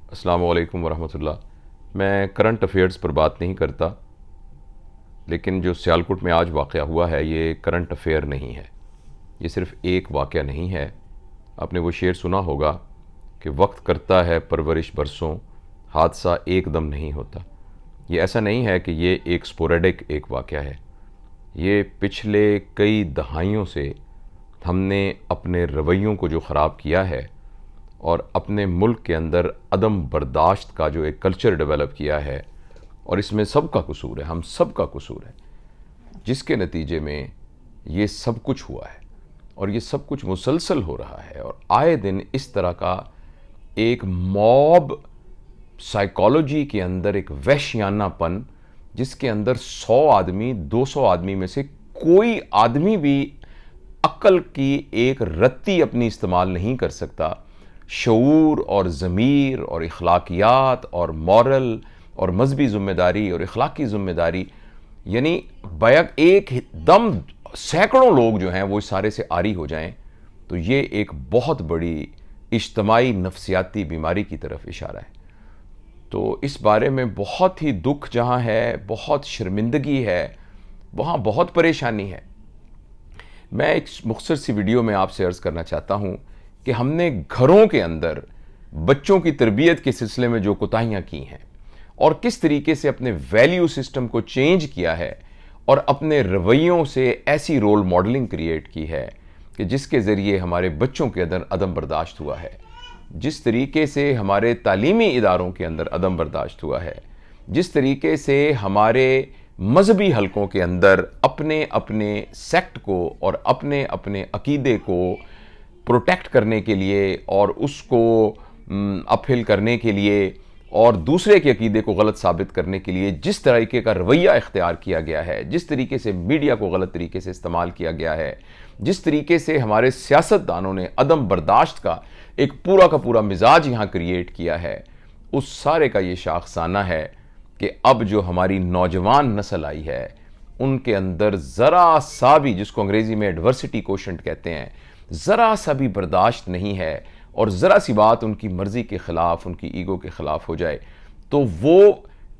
السلام علیکم ورحمۃ اللہ۔ میں کرنٹ افیئرز پر بات نہیں کرتا، لیکن جو سیالکوٹ میں آج واقعہ ہوا ہے یہ کرنٹ افیئر نہیں ہے، یہ صرف ایک واقعہ نہیں ہے۔ آپ نے وہ شعر سنا ہوگا کہ وقت کرتا ہے پرورش برسوں، حادثہ ایک دم نہیں ہوتا۔ یہ ایسا نہیں ہے کہ یہ ایک سپوریڈک ایک واقعہ ہے، یہ پچھلے کئی دہائیوں سے ہم نے اپنے رویوں کو جو خراب کیا ہے اور اپنے ملک کے اندر عدم برداشت کا جو ایک کلچر ڈیولپ کیا ہے، اور اس میں سب کا قصور ہے، ہم سب کا قصور ہے، جس کے نتیجے میں یہ سب کچھ ہوا ہے اور یہ سب کچھ مسلسل ہو رہا ہے۔ اور آئے دن اس طرح کا ایک موب سائیکالوجی کے اندر ایک وحشیانہ پن، جس کے اندر 100 آدمی 200 آدمی میں سے کوئی آدمی بھی عقل کی ایک رتی اپنی استعمال نہیں کر سکتا، شعور اور ضمیر اور اخلاقیات اور مورل اور مذہبی ذمہ داری اور اخلاقی ذمہ داری، یعنی بیک ایک دم سینکڑوں لوگ جو ہیں وہ اس سارے سے عاری ہو جائیں، تو یہ ایک بہت بڑی اجتماعی نفسیاتی بیماری کی طرف اشارہ ہے۔ تو اس بارے میں بہت ہی دکھ جہاں ہے، بہت شرمندگی ہے، وہاں بہت پریشانی ہے۔ میں ایک مختصر سی ویڈیو میں آپ سے عرض کرنا چاہتا ہوں کہ ہم نے گھروں کے اندر بچوں کی تربیت کے سلسلے میں جو کوتاہیاں کی ہیں اور کس طریقے سے اپنے ویلیو سسٹم کو چینج کیا ہے اور اپنے رویوں سے ایسی رول ماڈلنگ کریٹ کی ہے کہ جس کے ذریعے ہمارے بچوں کے اندر عدم برداشت ہوا ہے، جس طریقے سے ہمارے تعلیمی اداروں کے اندر عدم برداشت ہوا ہے، جس طریقے سے ہمارے مذہبی حلقوں کے اندر اپنے اپنے سیکٹ کو اور اپنے اپنے عقیدے کو پروٹیکٹ کرنے کے لیے اور اس کو اپہل کرنے کے لیے اور دوسرے کے عقیدے کو غلط ثابت کرنے کے لیے جس طریقے کا رویہ اختیار کیا گیا ہے، جس طریقے سے میڈیا کو غلط طریقے سے استعمال کیا گیا ہے، جس طریقے سے ہمارے سیاستدانوں نے عدم برداشت کا ایک پورا کا پورا مزاج یہاں کریٹ کیا ہے، اس سارے کا یہ شاخسانہ ہے کہ اب جو ہماری نوجوان نسل آئی ہے ان کے اندر ذرا سا بھی، جس کو انگریزی میں ایڈورسٹی کوشنٹ کہتے ہیں، ذرا سا بھی برداشت نہیں ہے، اور ذرا سی بات ان کی مرضی کے خلاف، ان کی ایگو کے خلاف ہو جائے تو وہ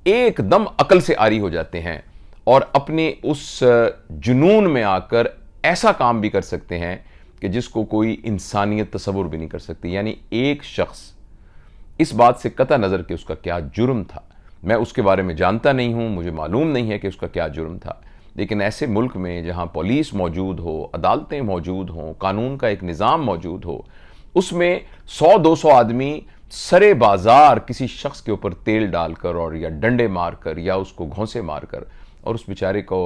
ایک دم عقل سے عاری ہو جاتے ہیں اور اپنے اس جنون میں آ کر ایسا کام بھی کر سکتے ہیں کہ جس کو کوئی انسانیت تصور بھی نہیں کر سکتی۔ یعنی ایک شخص، اس بات سے قطع نظر کہ اس کا کیا جرم تھا، میں اس کے بارے میں جانتا نہیں ہوں، مجھے معلوم نہیں ہے کہ اس کا کیا جرم تھا، لیکن ایسے ملک میں جہاں پولیس موجود ہو، عدالتیں موجود ہوں، قانون کا ایک نظام موجود ہو، اس میں 100-200 آدمی سرے بازار کسی شخص کے اوپر تیل ڈال کر اور یا ڈنڈے مار کر یا اس کو گھونسے مار کر اور اس بیچارے کو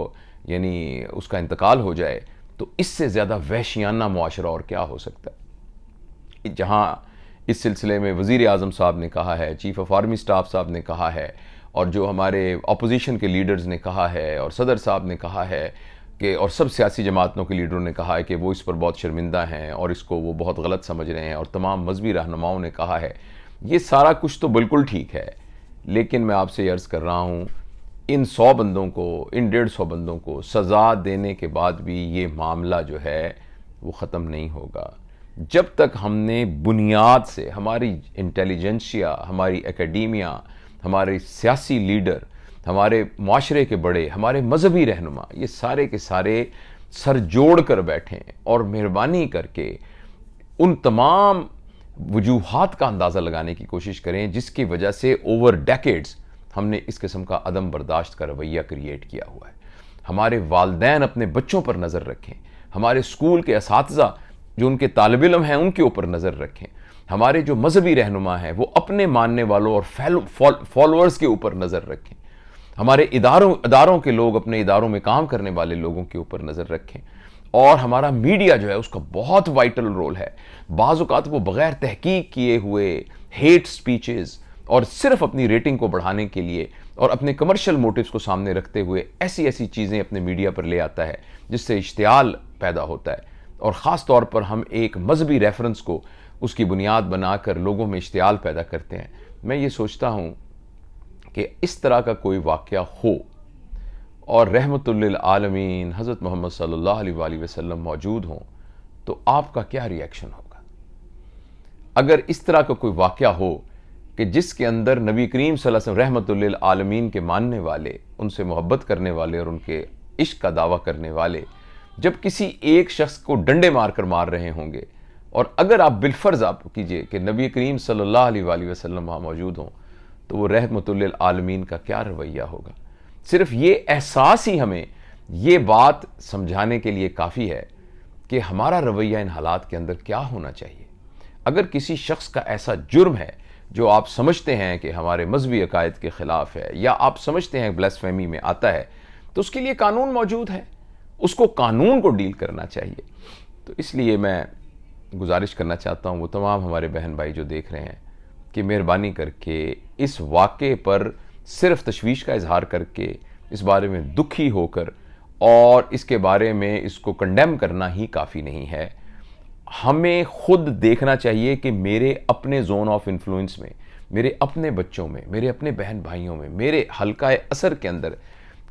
یعنی اس کا انتقال ہو جائے، تو اس سے زیادہ وحشیانہ معاشرہ اور کیا ہو سکتا ہے؟ جہاں اس سلسلے میں وزیر اعظم صاحب نے کہا ہے، چیف آف آرمی سٹاف صاحب نے کہا ہے، اور جو ہمارے اپوزیشن کے لیڈرز نے کہا ہے، اور صدر صاحب نے کہا ہے کہ، اور سب سیاسی جماعتوں کے لیڈروں نے کہا ہے کہ وہ اس پر بہت شرمندہ ہیں اور اس کو وہ بہت غلط سمجھ رہے ہیں، اور تمام مذہبی رہنماؤں نے کہا ہے، یہ سارا کچھ تو بالکل ٹھیک ہے، لیکن میں آپ سے عرض کر رہا ہوں ان 100 بندوں کو، ان 150 بندوں کو سزا دینے کے بعد بھی یہ معاملہ جو ہے وہ ختم نہیں ہوگا جب تک ہم نے بنیاد سے ہماری انٹیلیجنسیا، ہماری اکیڈیمیا، ہمارے سیاسی لیڈر، ہمارے معاشرے کے بڑے، ہمارے مذہبی رہنما، یہ سارے کے سارے سر جوڑ کر بیٹھیں اور مہربانی کر کے ان تمام وجوہات کا اندازہ لگانے کی کوشش کریں جس کی وجہ سے اوور ڈیکیڈز ہم نے اس قسم کا عدم برداشت کا رویہ کریٹ کیا ہوا ہے۔ ہمارے والدین اپنے بچوں پر نظر رکھیں، ہمارے اسکول کے اساتذہ جو ان کے طالب علم ہیں ان کے اوپر نظر رکھیں، ہمارے جو مذہبی رہنما ہیں وہ اپنے ماننے والوں اور فالوورز کے اوپر نظر رکھیں، ہمارے اداروں کے لوگ اپنے اداروں میں کام کرنے والے لوگوں کے اوپر نظر رکھیں، اور ہمارا میڈیا جو ہے اس کا بہت وائٹل رول ہے۔ بعض اوقات وہ بغیر تحقیق کیے ہوئے ہیٹ سپیچز اور صرف اپنی ریٹنگ کو بڑھانے کے لیے اور اپنے کمرشل موٹیوز کو سامنے رکھتے ہوئے ایسی چیزیں اپنے میڈیا پر لے آتا ہے جس سے اشتعال پیدا ہوتا ہے، اور خاص طور پر ہم ایک مذہبی ریفرنس کو اس کی بنیاد بنا کر لوگوں میں اشتعال پیدا کرتے ہیں۔ میں یہ سوچتا ہوں کہ اس طرح کا کوئی واقعہ ہو اور رحمت للعالمین حضرت محمد صلی اللہ علیہ وآلہ وسلم موجود ہوں تو آپ کا کیا ری ایکشن ہوگا؟ اگر اس طرح کا کوئی واقعہ ہو کہ جس کے اندر نبی کریم صلی اللہ علیہ وسلم رحمت للعالمین کے ماننے والے، ان سے محبت کرنے والے اور ان کے عشق کا دعویٰ کرنے والے جب کسی ایک شخص کو ڈنڈے مار کر مار رہے ہوں گے، اور اگر آپ بالفرض آپ کیجئے کہ نبی کریم صلی اللہ علیہ وآلہ وسلم وہاں موجود ہوں، تو وہ رحمت للعالمین کا کیا رویہ ہوگا؟ صرف یہ احساس ہی ہمیں یہ بات سمجھانے کے لیے کافی ہے کہ ہمارا رویہ ان حالات کے اندر کیا ہونا چاہیے۔ اگر کسی شخص کا ایسا جرم ہے جو آپ سمجھتے ہیں کہ ہمارے مذہبی عقائد کے خلاف ہے، یا آپ سمجھتے ہیں بلیسفیمی میں آتا ہے، تو اس کے لیے قانون موجود ہے، اس کو قانون کو ڈیل کرنا چاہیے۔ تو اس لیے میں گزارش کرنا چاہتا ہوں وہ تمام ہمارے بہن بھائی جو دیکھ رہے ہیں کہ مہربانی کر کے اس واقعے پر صرف تشویش کا اظہار کر کے، اس بارے میں دکھی ہو کر اور اس کے بارے میں اس کو کنڈیم کرنا ہی کافی نہیں ہے۔ ہمیں خود دیکھنا چاہیے کہ میرے اپنے زون آف انفلوئنس میں، میرے اپنے بچوں میں، میرے اپنے بہن بھائیوں میں، میرے حلقہ اثر کے اندر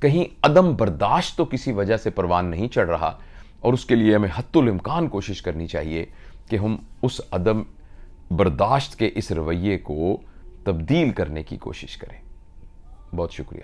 کہیں عدم برداشت تو کسی وجہ سے پروان نہیں چڑھ رہا، اور اس کے لیے ہمیں حتی الامکان کوشش کرنی چاہیے کہ ہم اس عدم برداشت کے اس رویے کو تبدیل کرنے کی کوشش کریں۔ بہت شکریہ۔